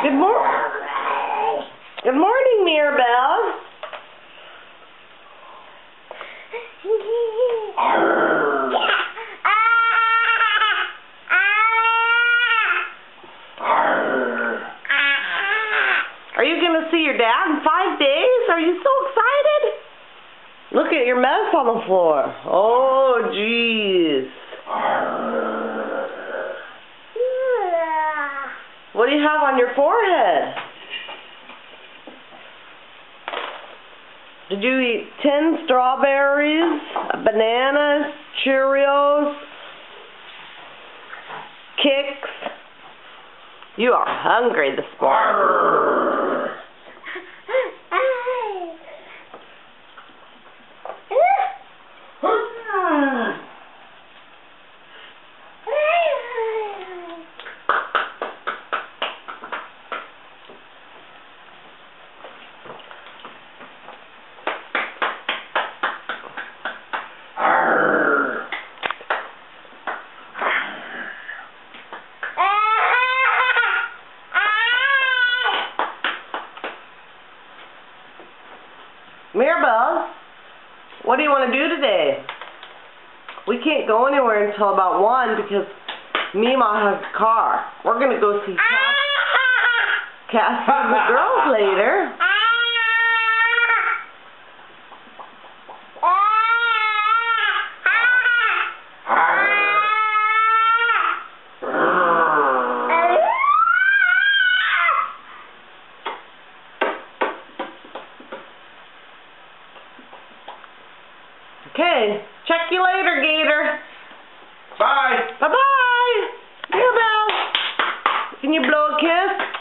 Good morning, Mirabelle. Are you going to see your dad in 5 days? Are you so excited? Look at your mess on the floor. Oh, jeez. What do you have on your forehead? Did you eat 10 strawberries, bananas, Cheerios, Kicks? You are hungry this morning. Mirabelle, what do you want to do today? We can't go anywhere until about 1 because Mima has a car. We're going to go see Cassie and the girls later. Okay, check you later, Gator. Bye. Bye-bye. Mirabelle, can you blow a kiss?